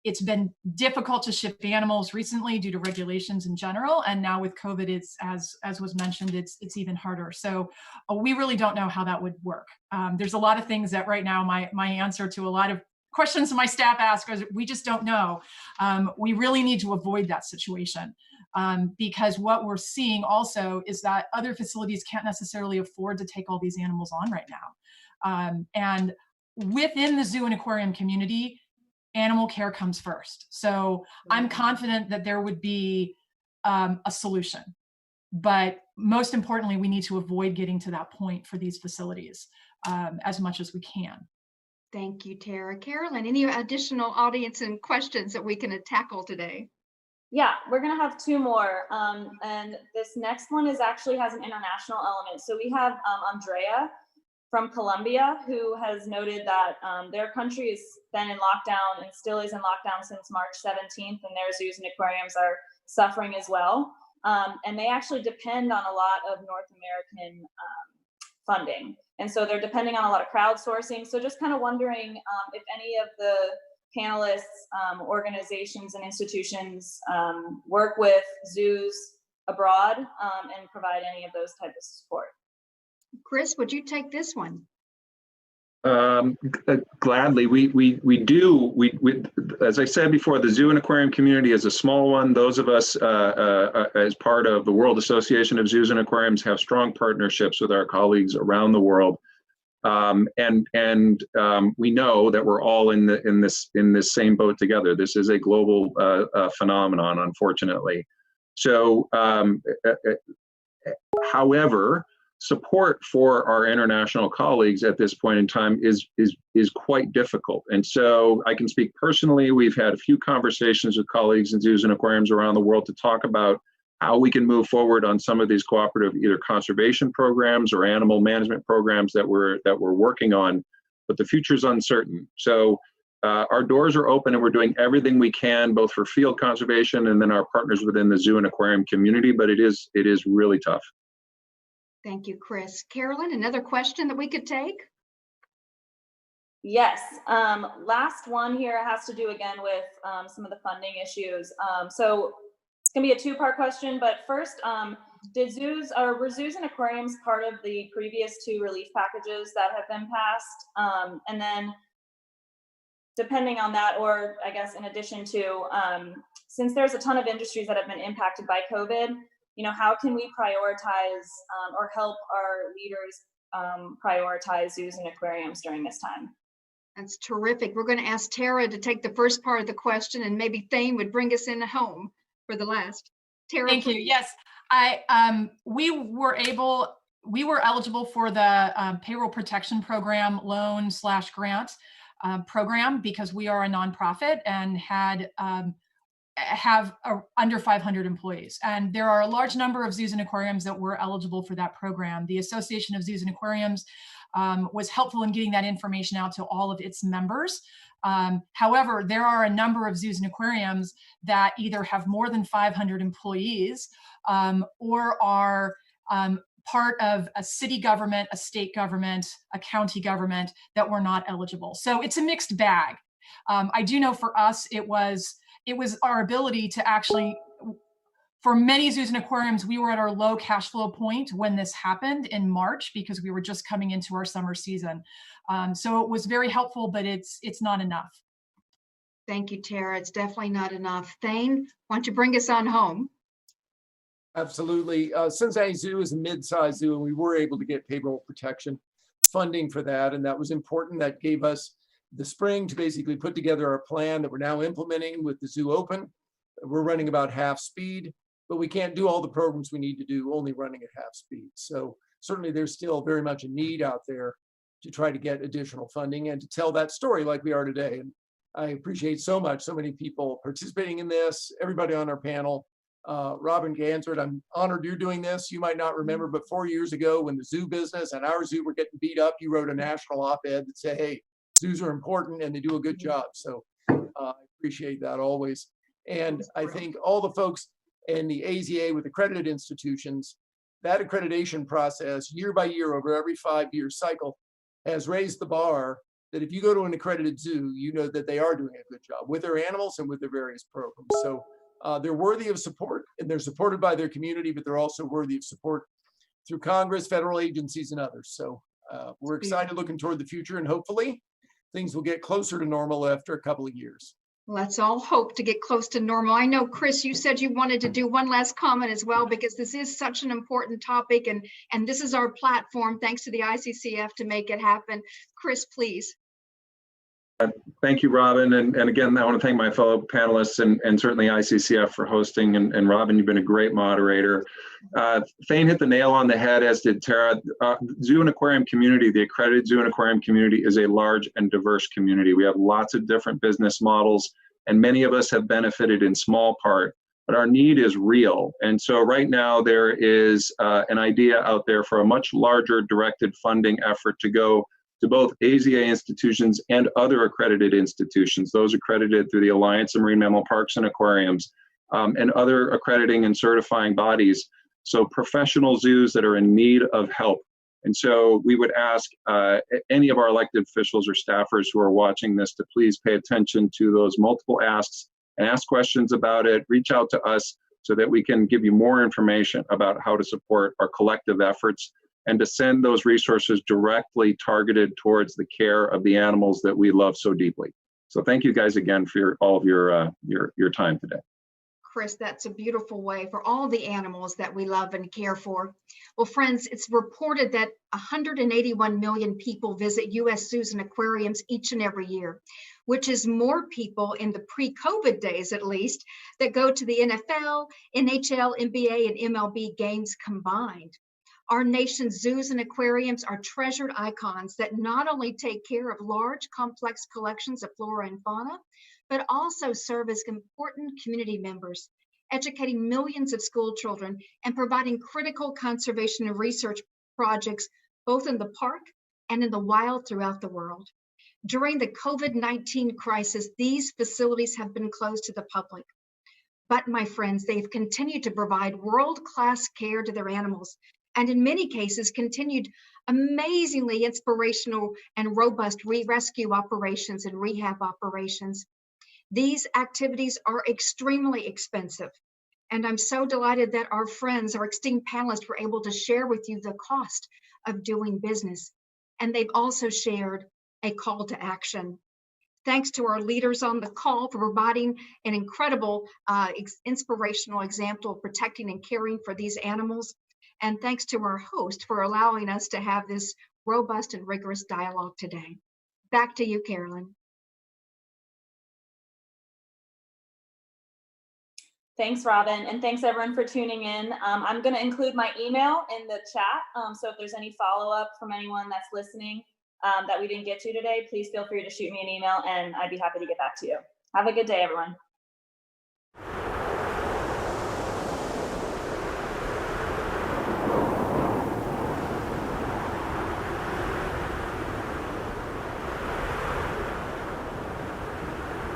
it's been difficult to ship animals recently due to regulations in general, and now with COVID, it's as was mentioned, it's even harder. So we really don't know how that would work. There's a lot of things that right now my answer to a lot of questions my staff ask is we just don't know. We really need to avoid that situation. Because what we're seeing also is that other facilities can't necessarily afford to take all these animals on right now. And within the zoo and aquarium community, animal care comes first. So I'm confident that there would be a solution. But most importantly, we need to avoid getting to that point for these facilities as much as we can. Thank you, Tara. Carolyn, any additional audience and questions that we can tackle today? Yeah, we're gonna have 2 more, and this next one actually has an international element. So we have Andrea, from Colombia, who has noted that their country has been in lockdown and still is in lockdown since March 17th, and their zoos and aquariums are suffering as well. And they actually depend on a lot of North American funding. And so they're depending on a lot of crowdsourcing. So just kind of wondering if any of the panelists, organizations and institutions work with zoos abroad and provide any of those types of support. Chris, would you take this one? Gladly. We do. As I said before, the zoo and aquarium community is a small one. Those of us as part of the World Association of Zoos and Aquariums have strong partnerships with our colleagues around the world. And we know that we're all in this same boat together. This is a global phenomenon, unfortunately. So, however, support for our international colleagues at this point in time is quite difficult. And so I can speak personally. We've had a few conversations with colleagues in zoos and aquariums around the world to talk about how we can move forward on some of these cooperative either conservation programs or animal management programs that we're working on, but the future's uncertain. So our doors are open and we're doing everything we can, both for field conservation and then our partners within the zoo and aquarium community, but it is really tough. Thank you, Chris. Carolyn, another question that we could take? Yes, last one here has to do again with some of the funding issues. So it's gonna be a two-part question, but first, were zoos and aquariums part of the previous 2 relief packages that have been passed? And then depending on that, or I guess in addition to, since there's a ton of industries that have been impacted by COVID, how can we prioritize or help our leaders prioritize zoos and aquariums during this time? That's terrific. We're going to ask Tara to take the first part of the question, and maybe Thane would bring us in home for the last. Tara, thank you. Yes, we were eligible for the Payroll Protection Program loan/grant program because we are a nonprofit and have under 500 employees. And there are a large number of zoos and aquariums that were eligible for that program. The Association of Zoos and Aquariums was helpful in getting that information out to all of its members. However, there are a number of zoos and aquariums that either have more than 500 employees or are part of a city government, a state government, a county government that were not eligible. So it's a mixed bag. I do know for us, it was our ability to actually, for many zoos and aquariums, we were at our low cash flow point when this happened in March because we were just coming into our summer season. So it was very helpful, but it's not enough. Thank you, Tara. It's definitely not enough. Thane, why don't you bring us on home? Absolutely. Cincinnati Zoo is a mid-sized zoo, and we were able to get payroll protection funding for that, and that was important. That gave us the spring to basically put together our plan that we're now implementing with the Zoo Open. We're running about half speed, but we can't do all the programs we need to do only running at half speed. So certainly there's still very much a need out there to try to get additional funding and to tell that story like we are today. And I appreciate so many people participating in this, everybody on our panel. Robin Ganzert, I'm honored you're doing this. You might not remember, but 4 years ago when the zoo business and our zoo were getting beat up, you wrote a national op-ed that said, hey, zoos are important and they do a good job. So I appreciate that always. And I think all the folks in the AZA with accredited institutions, that accreditation process year by year over every 5-year cycle has raised the bar that if you go to an accredited zoo, you know that they are doing a good job with their animals and with their various programs. So they're worthy of support and they're supported by their community, but they're also worthy of support through Congress, federal agencies, and others. So we're excited looking toward the future, and hopefully things will get closer to normal after a couple of years. Let's all hope to get close to normal. I know, Chris, you said you wanted to do one last comment as well, because this is such an important topic, and this is our platform, thanks to the ICCF, to make it happen. Chris, please. Thank you, Robin. And again, I want to thank my fellow panelists and certainly ICCF for hosting. And Robin, you've been a great moderator. Thane hit the nail on the head, as did Tara. Zoo and aquarium community, the accredited zoo and aquarium community, is a large and diverse community. We have lots of different business models, and many of us have benefited in small part but our need is real. And so right now there is an idea out there for a much larger directed funding effort to go to both AZA institutions and other accredited institutions, those accredited through the Alliance of Marine Mammal Parks and Aquariums, and other accrediting and certifying bodies. So professional zoos that are in need of help. And so we would ask any of our elected officials or staffers who are watching this to please pay attention to those multiple asks and ask questions about it. Reach out to us so that we can give you more information about how to support our collective efforts and to send those resources directly targeted towards the care of the animals that we love so deeply. So thank you guys again for all of your time today. Chris, that's a beautiful way for all the animals that we love and care for. Well, friends, it's reported that 181 million people visit U.S. zoos and aquariums each and every year, which is more people in the pre-COVID days, at least, that go to the NFL, NHL, NBA, and MLB games combined. Our nation's zoos and aquariums are treasured icons that not only take care of large, complex collections of flora and fauna, but also serve as important community members, educating millions of school children and providing critical conservation and research projects both in the park and in the wild throughout the world. During the COVID-19 crisis, these facilities have been closed to the public. But my friends, they've continued to provide world-class care to their animals, and in many cases continued amazingly inspirational and robust rescue operations and rehab operations. These activities are extremely expensive, and I'm so delighted that our friends, our esteemed panelists, were able to share with you the cost of doing business, and they've also shared a call to action. Thanks to our leaders on the call for providing an incredible, inspirational example of protecting and caring for these animals, and thanks to our host for allowing us to have this robust and rigorous dialogue today. Back to you, Carolyn. Thanks, Robin, and thanks everyone for tuning in. I'm going to include my email in the chat, so if there's any follow-up from anyone that's listening that we didn't get to today, please feel free to shoot me an email and I'd be happy to get back to you. Have a good day, everyone.